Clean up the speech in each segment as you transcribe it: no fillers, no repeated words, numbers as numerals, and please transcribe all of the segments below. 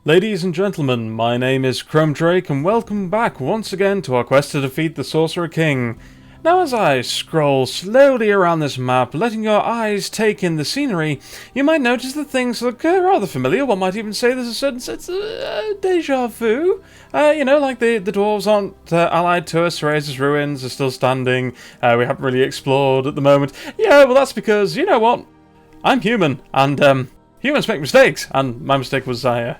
Ladies and gentlemen, my name is ChromeDrake and welcome back once again to our quest to defeat the Sorcerer King. Now as I scroll slowly around this map, letting your eyes take in the scenery, you might notice that things look rather familiar. One might even say there's a certain sense of deja vu. Like the dwarves aren't allied to us, Sorcerer's ruins are still standing, we haven't really explored at the moment. Yeah, well that's because, you know what, I'm human, and humans make mistakes, and my mistake was I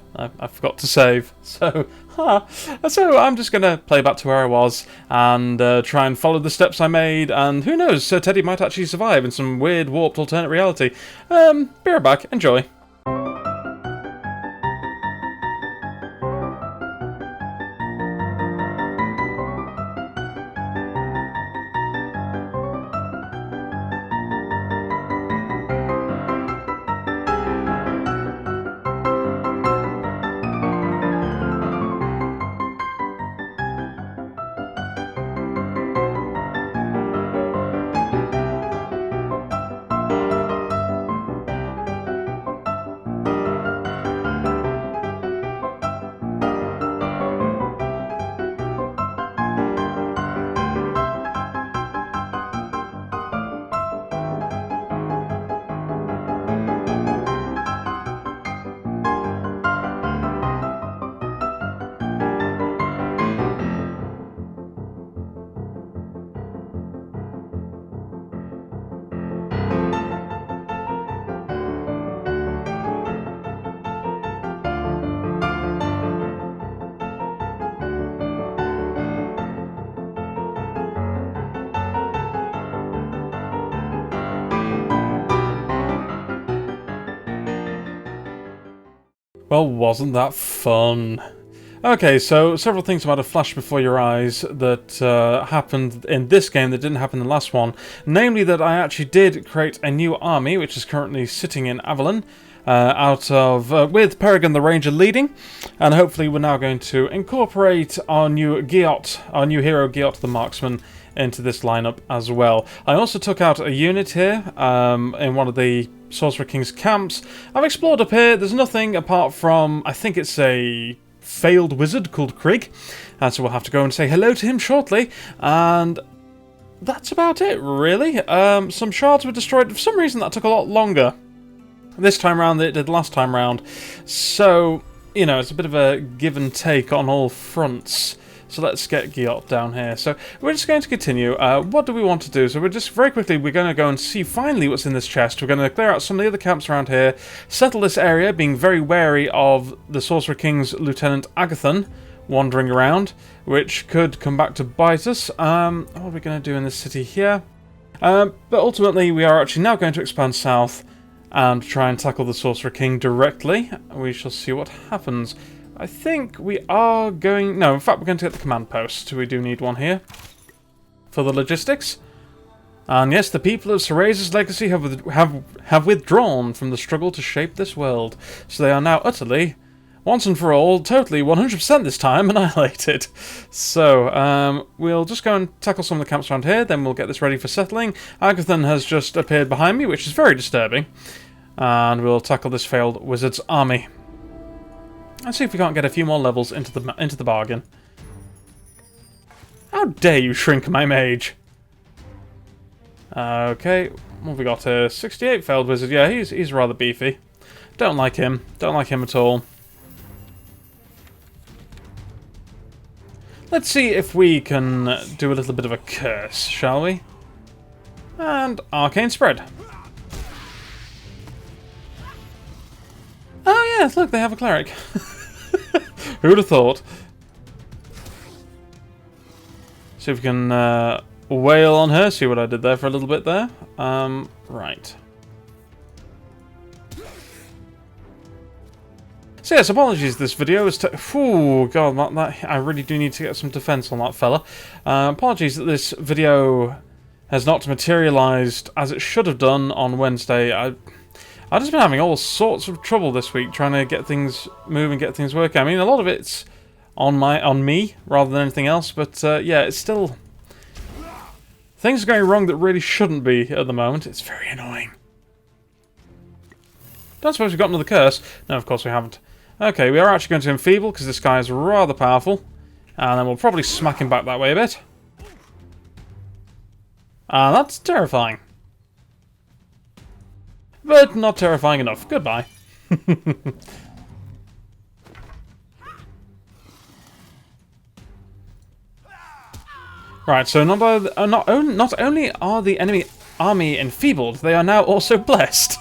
forgot to save. So I'm just going to play back to where I was and try and follow the steps I made, and who knows, Sir Teddy might actually survive in some weird, warped alternate reality. Be right back, enjoy. Well, wasn't that fun? Okay, so several things might have flashed before your eyes that happened in this game that didn't happen in the last one. Namely that I actually did create a new army, which is currently sitting in Avalon, with Peregrine the Ranger leading, and hopefully we're now going to incorporate our new hero Giot the Marksman, into this lineup as well. I also took out a unit here in one of the Sorcerer King's camps. I've explored up here. There's nothing apart from, I think it's a failed wizard called Krieg, and so we'll have to go and say hello to him shortly, and that's about it really. Some shards were destroyed. For some reason that took a lot longer this time round than it did last time round, so you know, it's a bit of a give and take on all fronts. So let's get Giot down here. So we're just going to continue. What do we want to do? So we're just very quickly, we're going to go and see finally what's in this chest. We're going to clear out some of the other camps around here, settle this area, being very wary of the Sorcerer King's Lieutenant Agathon wandering around, which could come back to bite us. What are we going to do in this city here? But ultimately, we are actually now going to expand south and try and tackle the Sorcerer King directly. We shall see what happens. I think we are going... No, in fact, we're going to get the command post. We do need one here for the logistics. And yes, the people of Sorcerer's legacy have withdrawn from the struggle to shape this world. So they are now utterly, once and for all, totally 100% this time, annihilated. So, we'll just go and tackle some of the camps around here, then we'll get this ready for settling. Agathon has just appeared behind me, which is very disturbing. And we'll tackle this failed wizard's army. Let's see if we can't get a few more levels into the bargain. How dare you shrink my mage? Okay, what have we got here? 68 failed wizard. Yeah, he's rather beefy. Don't like him. Don't like him at all. Let's see if we can do a little bit of a curse, shall we? And arcane spread. Oh yeah, look, they have a cleric. Who would have thought? See if we can wail on her. See what I did there for a little bit there. Right. So yes, apologies. This video is oh god, I really do need to get some defense on that fella. Apologies that this video has not materialized as it should have done on Wednesday. I've just been having all sorts of trouble this week trying to get things moving, get things working. I mean, a lot of it's on me rather than anything else, but yeah, it's still... Things are going wrong that really shouldn't be at the moment. It's very annoying. Don't suppose we've got another curse. No, of course we haven't. Okay, we are actually going to enfeeble because this guy is rather powerful. And then we'll probably smack him back that way a bit. That's terrifying. But not terrifying enough. Goodbye. Right, so not only are the enemy army enfeebled, they are now also blessed.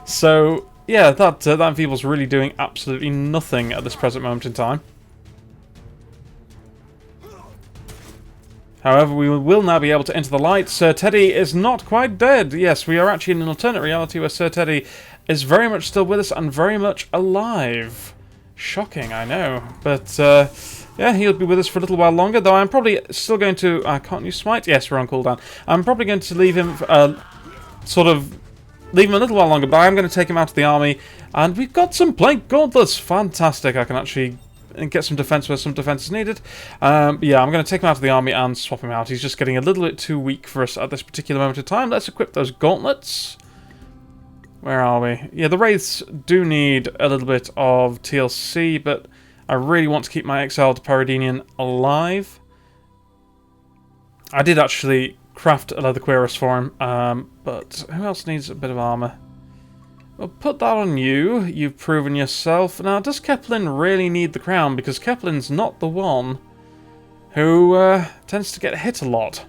So, yeah, that enfeeble's really doing absolutely nothing at this present moment in time. However, we will now be able to enter the light. Sir Teddy is not quite dead. Yes, we are actually in an alternate reality where Sir Teddy is very much still with us and very much alive. Shocking, I know. But, yeah, he'll be with us for a little while longer, though I'm probably still going to... can't you smite? Yes, we're on cooldown. I'm probably going to leave him, leave him a little while longer, but I'm going to take him out of the army. And we've got some plank gauntlets. Fantastic. I can actually... and get some defense where some defense is needed. Yeah, I'm going to take him out of the army and swap him out. He's just getting a little bit too weak for us at this particular moment in time. Let's equip those gauntlets. Where are we? Yeah, the Wraiths do need a little bit of TLC, but I really want to keep my exiled Paradenian alive. I did actually craft a leather cuirass for him, but who else needs a bit of armour? Well, put that on you. You've proven yourself. Now, does Keplin really need the crown? Because Keplin's not the one who tends to get hit a lot.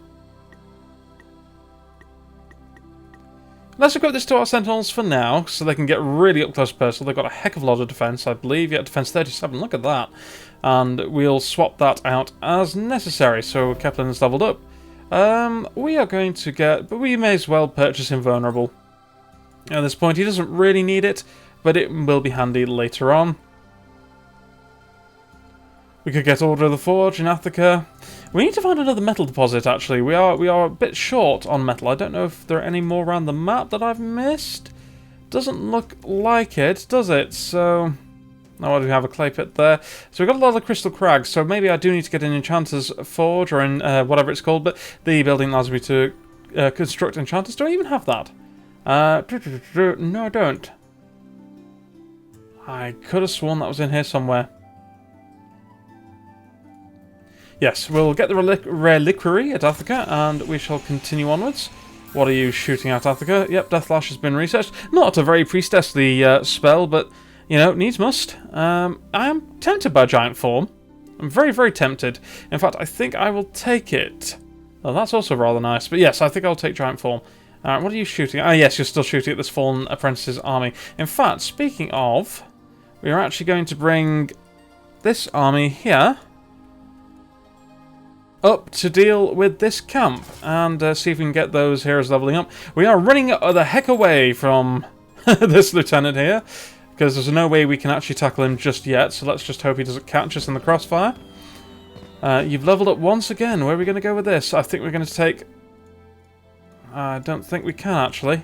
Let's equip this to our Sentinels for now, so they can get really up close personal. They've got a heck of a lot of defense, I believe. Yeah, defense 37. Look at that. And we'll swap that out as necessary. So Keplin is leveled up. We are going to get... but we may as well purchase Invulnerable. At this point, he doesn't really need it, but it will be handy later on. We could get Order of the Forge in Attica. We need to find another metal deposit, actually. We are a bit short on metal. I don't know if there are any more around the map that I've missed. Doesn't look like it, does it? So... now what do we have? A clay pit there. So we've got a lot of crystal crags, so maybe I do need to get an Enchanter's Forge, or in whatever it's called, but the building allows me to construct enchanters. Do I even have that? No, I don't. I could have sworn that was in here somewhere. Yes, we'll get the reliquary at Attica, and we shall continue onwards. What are you shooting at, Attica? Yep, Deathlash has been researched. Not a very priestessly spell, but, you know, needs must. I am tempted by giant form. I'm very, very tempted. In fact, I think I will take it. Oh, that's also rather nice. But yes, I think I'll take giant form. What are you shooting at? Ah, yes, you're still shooting at this fallen apprentice's army. In fact, speaking of, we are actually going to bring this army here up to deal with this camp and see if we can get those heroes leveling up. We are running the heck away from this lieutenant here because there's no way we can actually tackle him just yet, so let's just hope he doesn't catch us in the crossfire. You've leveled up once again. Where are we going to go with this? I think we're going to take... I don't think we can, actually.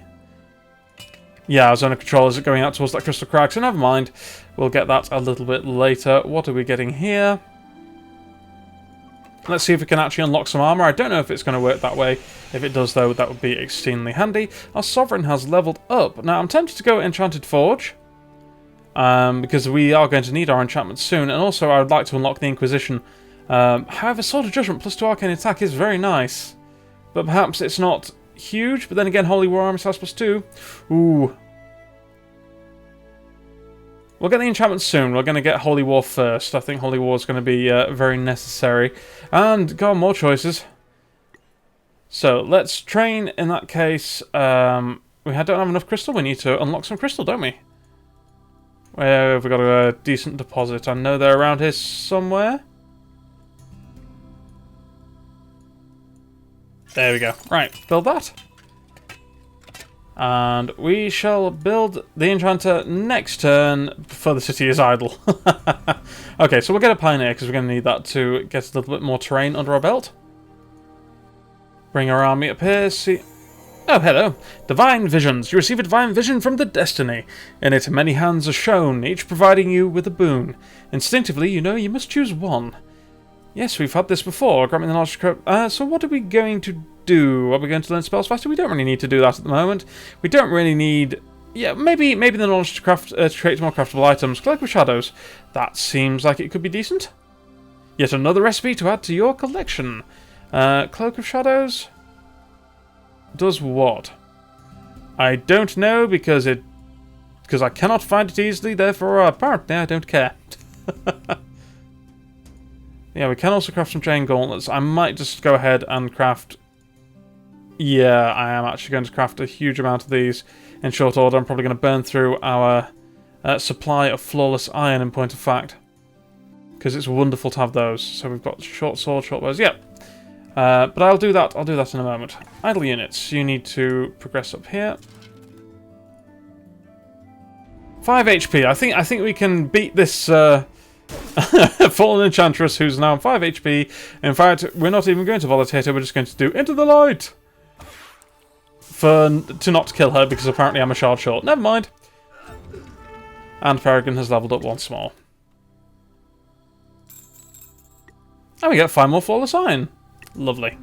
Yeah, our zone of control is going out towards that crystal crag, so never mind. We'll get that a little bit later. What are we getting here? Let's see if we can actually unlock some armor. I don't know if it's going to work that way. If it does, though, that would be extremely handy. Our Sovereign has leveled up. Now, I'm tempted to go Enchanted Forge, because we are going to need our enchantments soon, and also I would like to unlock the Inquisition. However, Sword of Judgment plus 2 arcane attack is very nice, but perhaps it's not huge. But then again, Holy War Armor slash plus 2. Ooh. We'll get the enchantment soon. We're going to get Holy War first. I think Holy War is going to be very necessary. And, God, more choices. So, let's train in that case. We don't have enough crystal. We need to unlock some crystal, don't we? Where have we got a decent deposit? I know they're around here somewhere. There we go. Right, build that. And we shall build the enchanter next turn before the city is idle. Okay, so we'll get a pioneer because we're going to need that to get a little bit more terrain under our belt. Bring our army up here. See. Oh, hello. Divine Visions. You receive a divine vision from the Destiny. In it, many hands are shown, each providing you with a boon. Instinctively, you know you must choose one. Yes, we've had this before. Grant me the knowledge. So what are we going to do? Are we going to learn spells faster? We don't really need to do that at the moment. We don't really need Yeah, maybe the knowledge to craft to create more craftable items. Cloak of Shadows. That seems like it could be decent. Yet another recipe to add to your collection. Cloak of Shadows does what? I don't know because I cannot find it easily. Therefore, apparently, I don't care. Yeah, we can also craft some chain gauntlets. I might just go ahead and craft. Yeah, I am actually going to craft a huge amount of these in short order. I'm probably going to burn through our supply of flawless iron, in point of fact, because it's wonderful to have those. So we've got short sword, short bows. Yep. But I'll do that. I'll do that in a moment. Idle units. You need to progress up here. 5 HP. I think we can beat this fallen enchantress who's now 5 HP. In fact, we're not even going to volatilate her. We're just going to do into the light to not kill her because apparently I'm a shard short. Never mind. And Peregrine has leveled up once more. And we get 5 more flawless iron. Lovely.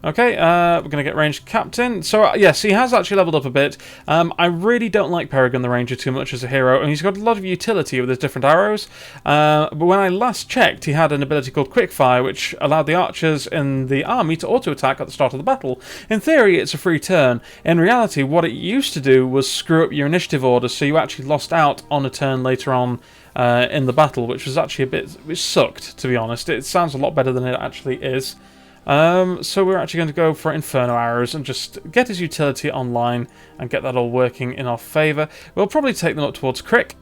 Okay, we're going to get ranged captain. So, yes, he has actually leveled up a bit. I really don't like Peregrine the Ranger too much as a hero, and he's got a lot of utility with his different arrows. But when I last checked, he had an ability called Quickfire, which allowed the archers in the army to auto-attack at the start of the battle. In theory, it's a free turn. In reality, what it used to do was screw up your initiative order, so you actually lost out on a turn later on in the battle, which was actually which sucked, to be honest. It sounds a lot better than it actually is. So we're actually going to go for Inferno Arrows and just get his utility online and get that all working in our favour. We'll probably take them up towards Crick.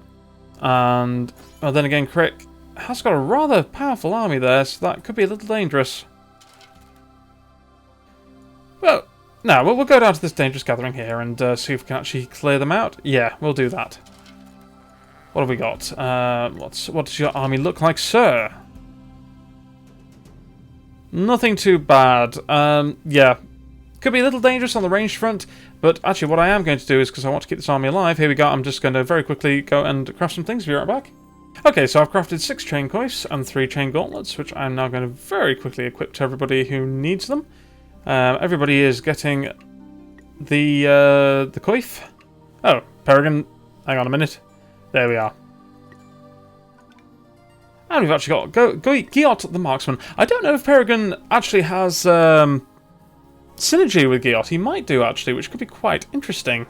And well, then again, Crick has got a rather powerful army there, so that could be a little dangerous. Well, no, we'll go down to this dangerous gathering here and see if we can actually clear them out. Yeah, we'll do that. What have we got? What does your army look like, sir? Nothing too bad. Yeah. Could be a little dangerous on the ranged front, but actually what I am going to do is, because I want to keep this army alive, here we go, I'm just going to very quickly go and craft some things. Be right back. Okay, so I've crafted 6 chain coifs and 3 chain gauntlets, which I'm now going to very quickly equip to everybody who needs them. Everybody is getting the coif. Oh, Peregrine, hang on a minute. There we are. And we've actually got Giot the Marksman. I don't know if Peregrine actually has synergy with Giot. He might do, actually, which could be quite interesting.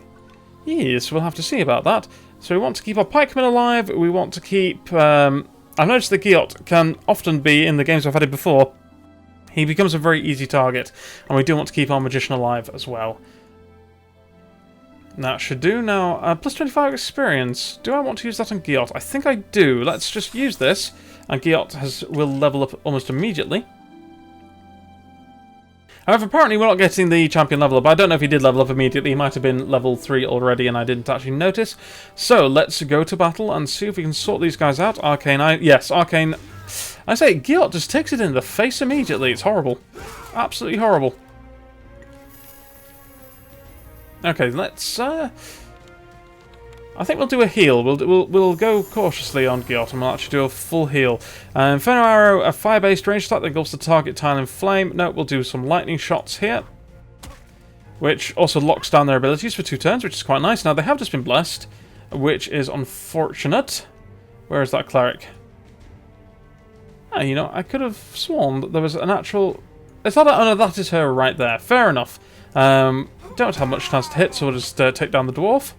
Yes, we'll have to see about that. So we want to keep our pikemen alive. We want to keep... I've noticed that Giot can often be, in the games I've had it before, he becomes a very easy target. And we do want to keep our Magician alive as well. That should do. Now, plus 25 experience. Do I want to use that on Giot? I think I do. Let's just use this. And Giot will level up almost immediately. However, apparently we're not getting the champion level up. I don't know if he did level up immediately. He might have been level 3 already and I didn't actually notice. So, let's go to battle and see if we can sort these guys out. Arcane, yes, Arcane. I say, Giot just takes it in the face immediately. It's horrible. Absolutely horrible. Okay, let's. I think we'll do a heal. We'll go cautiously on Giot, and we'll actually do a full heal. Inferno Arrow, a fire-based range attack that engulfs the target tile in flame. No, we'll do some lightning shots here, which also locks down their abilities for 2 turns, which is quite nice. Now they have just been blessed, which is unfortunate. Where is that cleric? Ah, you know, I could have sworn that there was an actual. Is that? Oh no, that is her right there. Fair enough. Don't have much chance to hit, so we'll just take down the dwarf.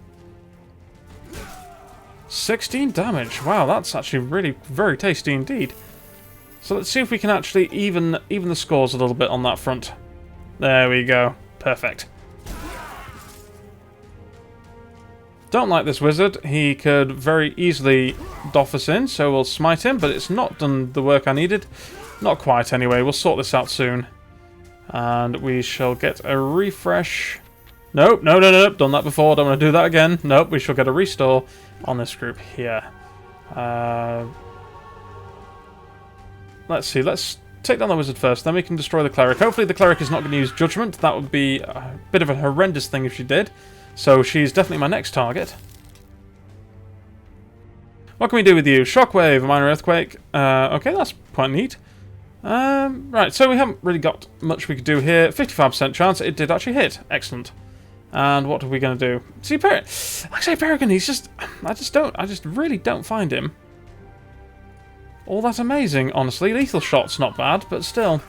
16 damage. Wow, that's actually really very tasty indeed. So let's see if we can actually even the scores a little bit on that front. There we go. Perfect. Don't like this wizard. He could very easily doff us in, so we'll smite him, but it's not done the work I needed. Not quite anyway. We'll sort this out soon. And we shall get a refresh. Nope, no. Done that before. Don't want to do that again. Nope, we shall get a restore on this group here. Let's see. Let's take down the wizard first. Then we can destroy the cleric. Hopefully the cleric is not going to use judgment. That would be a bit of a horrendous thing if she did. So she's definitely my next target. What can we do with you? Shockwave, a minor earthquake. Okay, that's quite neat. Right, so we haven't really got much we could do here. 55% chance it did actually hit. Excellent. And what are we going to do? See, actually, Peregrine, he's just... I just really don't find him all that amazing, honestly. Lethal shot's not bad, but still.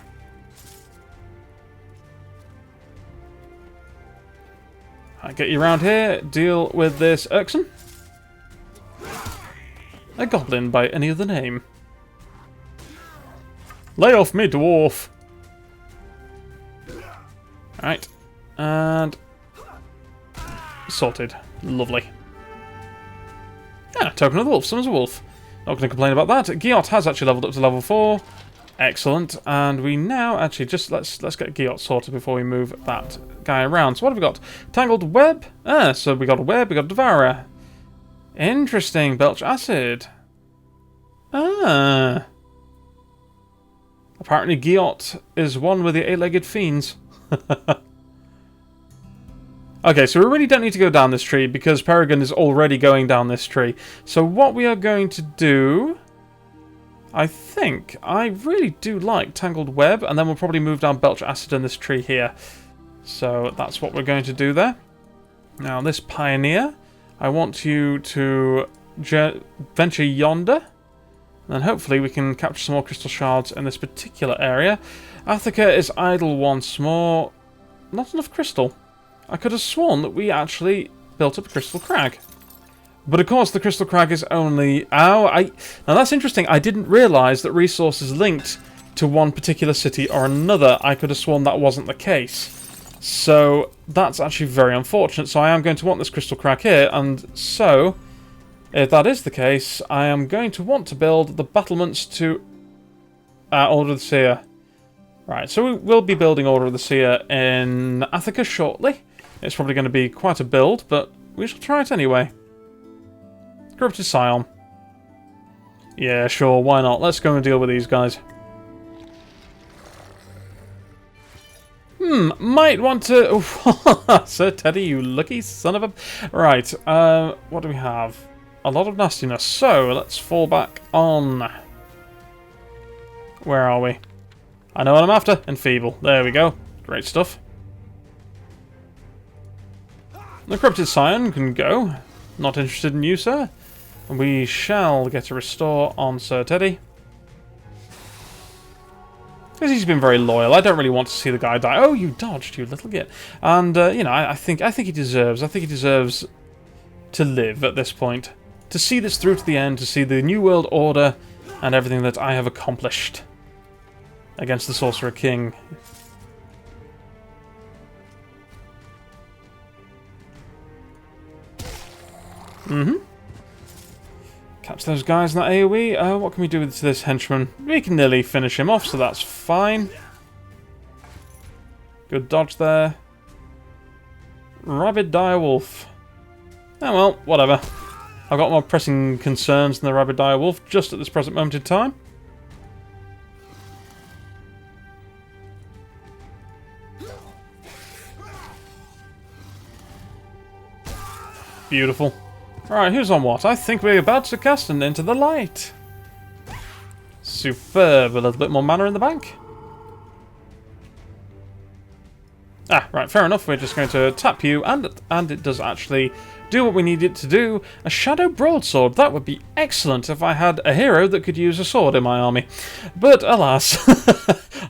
I get you around here, deal with this irksome. A goblin by any other name. Lay off me, dwarf! Alright. And... sorted. Lovely. Ah, token of the wolf. Summon's a wolf. Not going to complain about that. Giot has actually leveled up to level 4. Excellent. And we now actually just let's get Giot sorted before we move that guy around. So what have we got? Tangled web. Ah, so we got a web. We got a devourer. Interesting. Belch acid. Ah. Apparently Giot is one with the 8-legged fiends. Okay, so we really don't need to go down this tree because Peregrine is already going down this tree. So what we are going to do... I think I really do like Tangled Web, and then we'll probably move down Belch Acid in this tree here. So that's what we're going to do there. Now this Pioneer, I want you to venture yonder. And then hopefully we can capture some more crystal shards in this particular area. Attica is idle once more. Not enough crystal. I could have sworn that we actually built up a crystal crag. But of course the crystal crag is only... Now that's interesting. I didn't realise that resources linked to one particular city or another. I could have sworn that wasn't the case. So that's actually very unfortunate. So I am going to want this crystal crag here. And so, if that is the case, I am going to want to build the battlements to Order of the Seer. Right, so we will be building Order of the Seer in Attica shortly. It's probably going to be quite a build, but we shall try it anyway. Corrupted Scion. Yeah, sure, why not? Let's go and deal with these guys. Might want to... Sir Teddy, you lucky son of a... Right, what do we have? A lot of nastiness. So, let's fall back on... Where are we? I know what I'm after. Enfeeble. There we go. Great stuff. The Corrupted Scion can go. Not interested in you, sir. We shall get a restore on Sir Teddy. Because he's been very loyal. I don't really want to see the guy die. Oh, you dodged, you little git. And, you know, I think he deserves... I think he deserves to live at this point. To see this through to the end. To see the New World Order and everything that I have accomplished against the Sorcerer King. Catch those guys in that AoE. What can we do to this henchman? We can nearly finish him off, so that's fine. Good dodge there. Rabid Direwolf. Oh well, whatever. I've got more pressing concerns than the Rabid Direwolf just at this present moment in time. Beautiful. Alright, who's on what? I think we're about to cast an Into the Light. Superb. A little bit more mana in the bank. Ah, right, fair enough. We're just going to tap you, and it does actually do what we need it to do. A Shadow Broadsword. That would be excellent if I had a hero that could use a sword in my army. But, alas,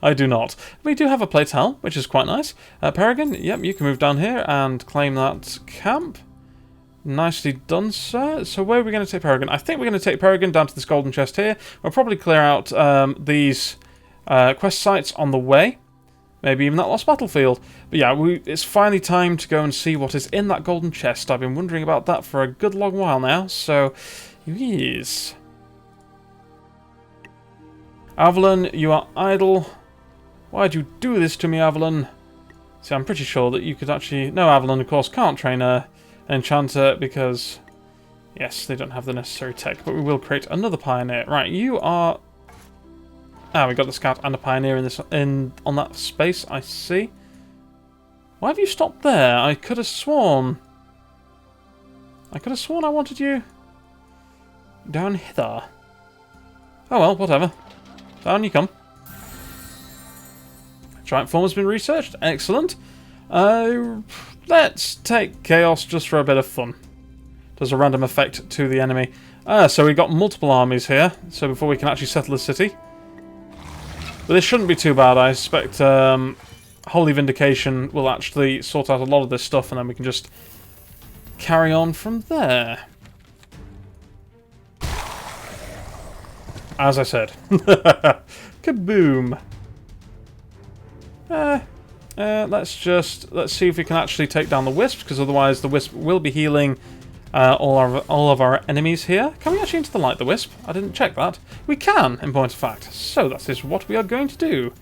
I do not. We do have a Platel, which is quite nice. Peregrine, yep, you can move down here and claim that camp. Nicely done, sir. So where are we going to take Peregrine? I think we're going to take Peregrine down to this golden chest here. We'll probably clear out these quest sites on the way. Maybe even that lost battlefield. But yeah, it's finally time to go and see what is in that golden chest. I've been wondering about that for a good long while now. So, yes. Avalon, you are idle. Why'd you do this to me, Avalon? See, I'm pretty sure that you could actually... No, Avalon, of course, can't train an enchanter because... Yes, they don't have the necessary tech, but we will create another pioneer. Right, you are... Ah, we got the scout and a pioneer on that space, I see. Why have you stopped there? I could have sworn I wanted you down hither. Oh well, whatever. Down you come. Giant form has been researched. Excellent. let's take Chaos just for a bit of fun. Does a random effect to the enemy. So we've got multiple armies here, so before we can actually settle the city. But this shouldn't be too bad. I suspect Holy Vindication will actually sort out a lot of this stuff, and then we can just carry on from there. As I said. Kaboom! Let's see if we can actually take down the Wisps, because otherwise the Wisp will be healing all of our enemies here. Can we actually into the light the Wisp? I didn't check that. We can, in point of fact. So that is what we are going to do.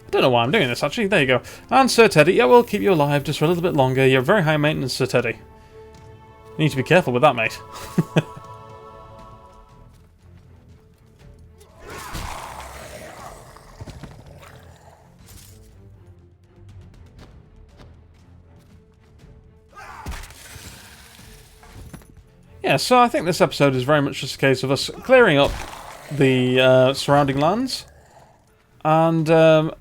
I don't know why I'm doing this, actually. There you go. And Sir Teddy, yeah, we'll keep you alive just for a little bit longer. You're very high maintenance, Sir Teddy. You need to be careful with that, mate. Yeah, so I think this episode is very much just a case of us clearing up the surrounding lands and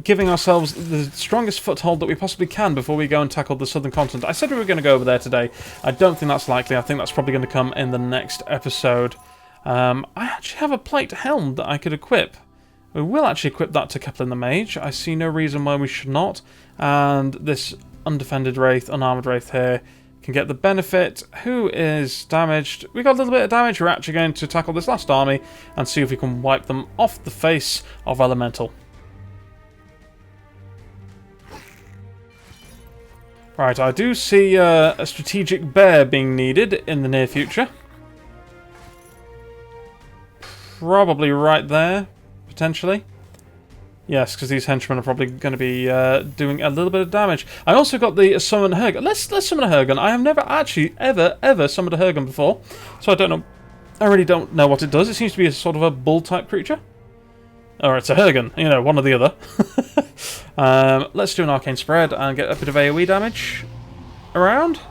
giving ourselves the strongest foothold that we possibly can before we go and tackle the southern continent. I said we were going to go over there today. I don't think that's likely. I think that's probably going to come in the next episode. I actually have a plate helm that I could equip. We will actually equip that to Kaplan the Mage. I see no reason why we should not. And this undefended Wraith, unarmored Wraith here, can get the benefit. Who is damaged? We got a little bit of damage. We're actually going to tackle this last army and see if we can wipe them off the face of Elemental. Right, I do see a strategic bear being needed in the near future. Probably right there, potentially. Yes, because these henchmen are probably going to be doing a little bit of damage. I also got the summon Hergun. Let's summon a Hergun. I have never actually ever summoned a Hergun before, so I don't know. I really don't know what it does. It seems to be a sort of a bull type creature. Or it's a Hergun, you know, one or the other. Let's do an arcane spread and get a bit of AoE damage around.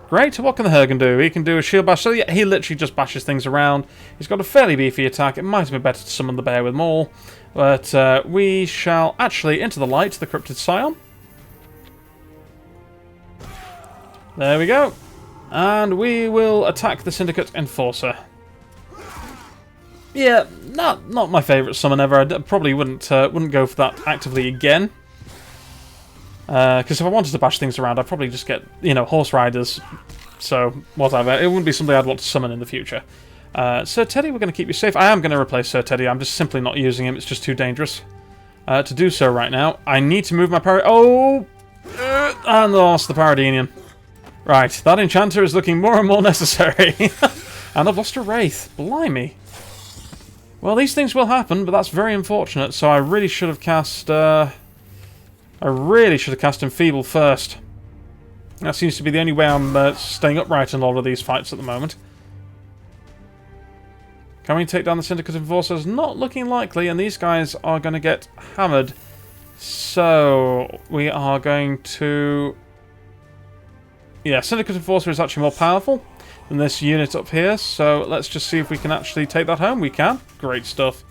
Great. What can the Hergun do? He can do a shield bash. So yeah, he literally just bashes things around. He's got a fairly beefy attack. It might have been better to summon the bear with Maul. But we shall actually into the light, the Cryptid Scion. There we go. And we will attack the Syndicate Enforcer. Yeah, not my favourite summon ever. I probably wouldn't go for that actively again. Because if I wanted to bash things around, I'd probably just get, you know, horse riders. So, whatever. It wouldn't be something I'd want to summon in the future. Sir Teddy, we're going to keep you safe. I am going to replace Sir Teddy. I'm just simply not using him. It's just too dangerous to do so right now. I need to move my parry. Oh! And lost the Paradenian. Right, that enchanter is looking more and more necessary. And I've lost a Wraith. Blimey. Well, these things will happen, but that's very unfortunate. So I really should have cast... Enfeeble first. That seems to be the only way I'm staying upright in a lot of these fights at the moment. Can we take down the Syndicate Enforcers? Not looking likely, and these guys are going to get hammered. So, we are going to... Yeah, Syndicate Enforcer is actually more powerful than this unit up here, so let's just see if we can actually take that home. We can. Great stuff.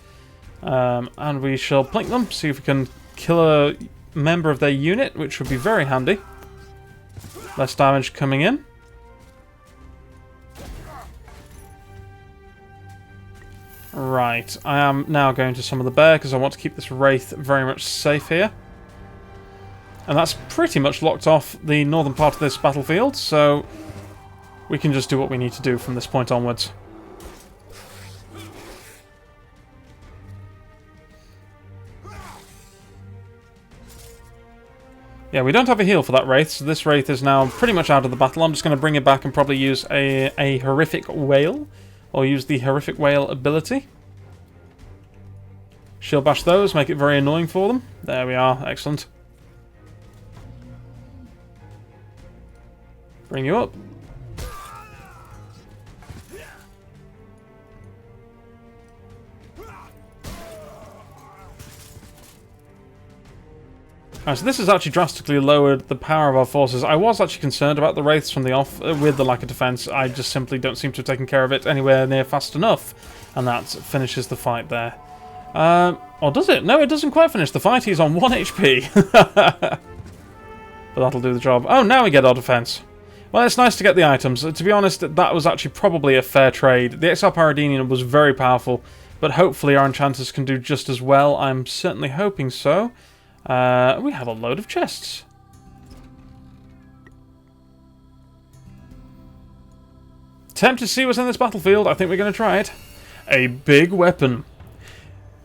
And we shall plink them, see if we can kill a member of their unit, which would be very handy. Less damage coming in. Right, I am now going to summon the bear because I want to keep this Wraith very much safe here. And that's pretty much locked off the northern part of this battlefield, so we can just do what we need to do from this point onwards. Yeah, we don't have a heal for that Wraith, so this Wraith is now pretty much out of the battle. I'm just going to bring it back and probably use a Horrific Wail. Or use the Horrific Wail ability. Shield bash those, make it very annoying for them. There we are, excellent. Bring you up. Alright, so this has actually drastically lowered the power of our forces. I was actually concerned about the Wraiths from the off with the lack of defense. I just simply don't seem to have taken care of it anywhere near fast enough. And that finishes the fight there. Or does it? No, it doesn't quite finish the fight. He's on 1 HP. But that'll do the job. Oh, now we get our defense. Well, it's nice to get the items. To be honest, that was actually probably a fair trade. The XR Paradenian was very powerful, but hopefully our enchanters can do just as well. I'm certainly hoping so. We have a load of chests. Tempted to see what's in this battlefield. I think we're going to try it. A big weapon.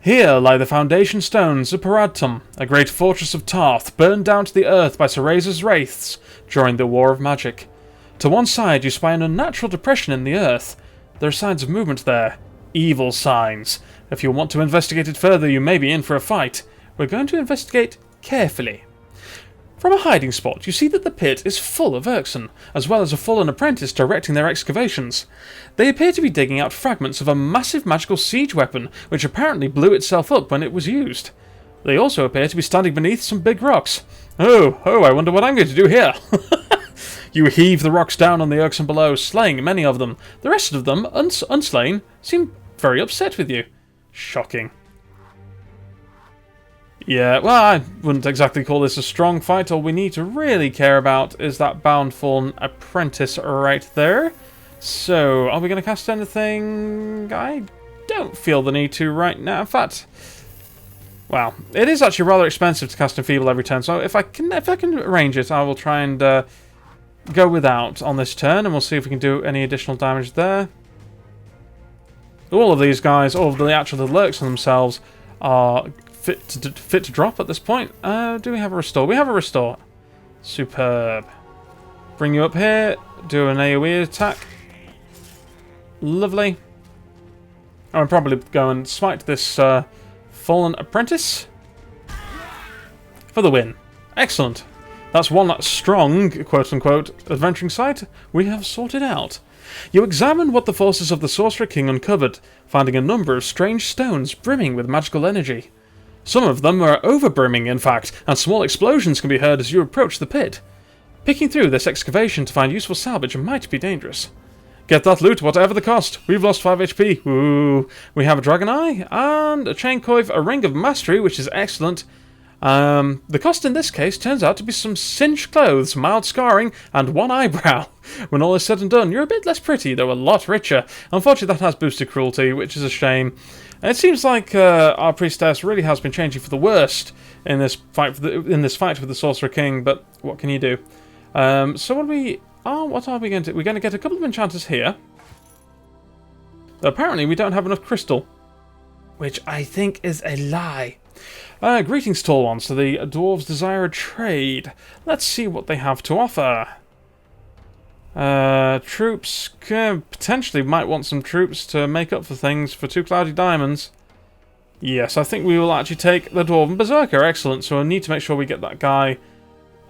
Here lie the foundation stones of Paradtum, a great fortress of Tarth, burned down to the earth by Cereza's wraiths during the War of Magic. To one side you spy an unnatural depression in the earth. There are signs of movement there. Evil signs. If you want to investigate it further, you may be in for a fight. We're going to investigate carefully. From a hiding spot, you see that the pit is full of Urkson, as well as a fallen apprentice directing their excavations. They appear to be digging out fragments of a massive magical siege weapon, which apparently blew itself up when it was used. They also appear to be standing beneath some big rocks. Oh, I wonder what I'm going to do here. You heave the rocks down on the Urkson below, slaying many of them. The rest of them, unslain, seem very upset with you. Shocking. Yeah, well, I wouldn't exactly call this a strong fight. All we need to really care about is that bound fallen apprentice right there. So, are we going to cast anything? I don't feel the need to right now. In fact, well, it is actually rather expensive to cast Enfeeble every turn. So if I can arrange it, I will try and go without on this turn, and we'll see if we can do any additional damage there. All of these guys, all of the actual lurks themselves, are fit to drop at this point. Do we have a restore? We have a restore. Superb. Bring you up here. Do an AoE attack. Lovely. I'll probably go and smite this fallen apprentice for the win. Excellent. That's one strong, quote-unquote, adventuring site we have sorted out. You examine what the forces of the Sorcerer King uncovered, finding a number of strange stones brimming with magical energy. Some of them are over-brimming, in fact, and small explosions can be heard as you approach the pit. Picking through this excavation to find useful salvage might be dangerous. Get that loot, whatever the cost. We've lost 5 HP. Ooh. We have a Dragon Eye, and a Chain Coif, a Ring of Mastery, which is excellent. The cost in this case turns out to be some singed clothes, mild scarring, and 1 eyebrow. When all is said and done, you're a bit less pretty, though a lot richer. Unfortunately, that has boosted cruelty, which is a shame. And it seems like our Priestess really has been changing for the worst in this fight with the Sorcerer King, but what can you do? So what are we going to do? We're going to get a couple of enchanters here. Apparently, we don't have enough crystal, which I think is a lie. Greetings, Tall One. So the dwarves desire a trade. Let's see what they have to offer. Troops. Potentially might want some troops to make up for things for 2 cloudy diamonds. Yes, I think we will actually take the Dwarven Berserker. Excellent. So we'll need to make sure we get that guy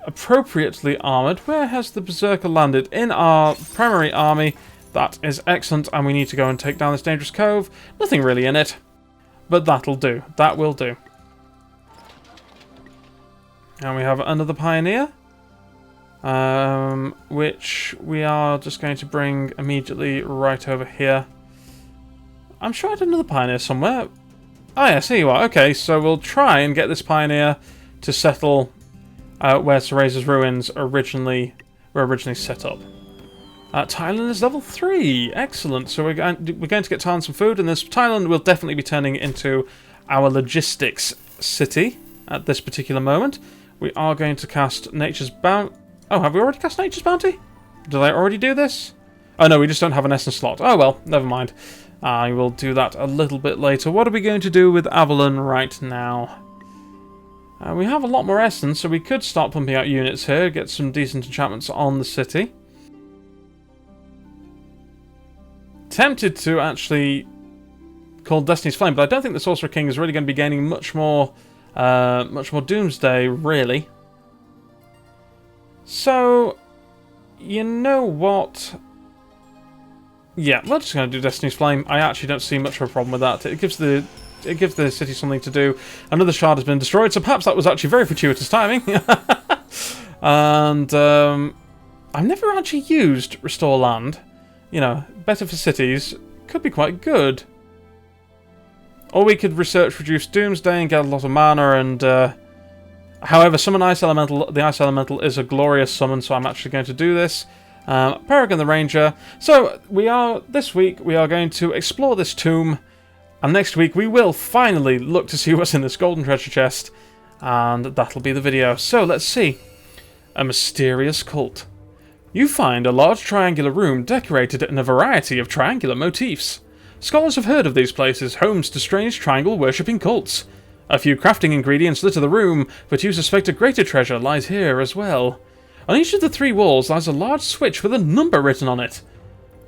appropriately armoured. Where has the Berserker landed? In our primary army. That is excellent. And we need to go and take down this dangerous cove. Nothing really in it. But that'll do. That will do. And we have another Pioneer, which we are just going to bring immediately right over here. I'm sure I had another Pioneer somewhere. Oh yes, here you are. Okay, so we'll try and get this Pioneer to settle where Cereza's ruins were originally set up. Thailand is level 3. Excellent. So we're going to get Thailand some food, and this Thailand will definitely be turning into our logistics city at this particular moment. We are going to cast Nature's Bounty. Oh, have we already cast Nature's Bounty? Did I already do this? Oh no, we just don't have an essence slot. Oh well, never mind. I will do that a little bit later. What are we going to do with Avalon right now? We have a lot more essence, so we could start pumping out units here, get some decent enchantments on the city. Tempted to actually call Destiny's Flame, but I don't think the Sorcerer King is really going to be gaining much more doomsday, really. So, you know what? Yeah, we're just going to do Destiny's Flame. I actually don't see much of a problem with that. It gives the city something to do. Another shard has been destroyed, so perhaps that was actually very fortuitous timing. And I've never actually used Restore Land. You know, better for cities. Could be quite good. Or we could research Reduce Doomsday and get a lot of mana and... however, Summon Ice Elemental. The Ice Elemental is a glorious summon, so I'm actually going to do this. Peregrine the Ranger. So, this week, we are going to explore this tomb. And next week, we will finally look to see what's in this golden treasure chest. And that'll be the video. So, let's see. A mysterious cult. You find a large triangular room decorated in a variety of triangular motifs. Scholars have heard of these places, homes to strange triangle-worshipping cults. A few crafting ingredients litter the room, but you suspect a greater treasure lies here as well. On each of the 3 walls lies a large switch with a number written on it.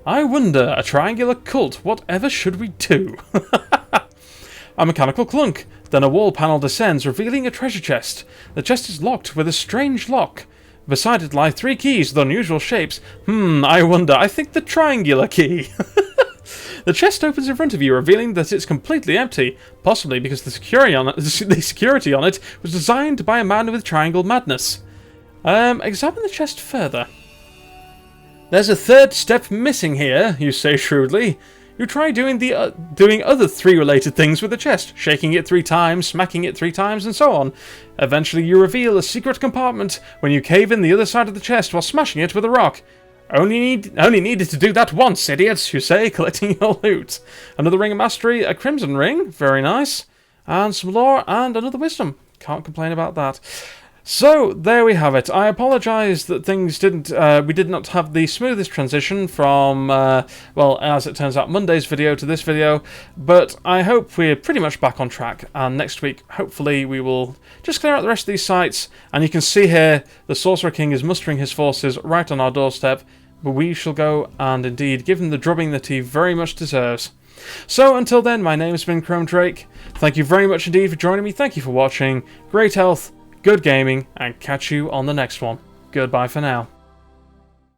I wonder, a triangular cult, whatever should we do? A mechanical clunk. Then a wall panel descends, revealing a treasure chest. The chest is locked with a strange lock. Beside it lie 3 keys with unusual shapes. I wonder, I think the triangular key. The chest opens in front of you, revealing that it's completely empty, possibly because the security on it was designed by a man with triangle madness. Examine the chest further. There's a 3rd step missing here, you say shrewdly. You try doing other 3 related things with the chest, shaking it 3 times, smacking it 3 times, and so on. Eventually you reveal a secret compartment when you cave in the other side of the chest while smashing it with a rock. Only needed to do that once, idiots, you say, collecting your loot. Another ring of mastery, a crimson ring, very nice, and some lore, and another wisdom. Can't complain about that. So, there we have it. I apologise that things we did not have the smoothest transition from, well, as it turns out, Monday's video to this video, but I hope we're pretty much back on track, and next week, hopefully, we will just clear out the rest of these sites, and you can see here, the Sorcerer King is mustering his forces right on our doorstep, but we shall go and indeed give him the drubbing that he very much deserves. So, until then, my name has been ChromeDrake. Thank you very much indeed for joining me, thank you for watching, great health, good gaming, and catch you on the next one. Goodbye for now.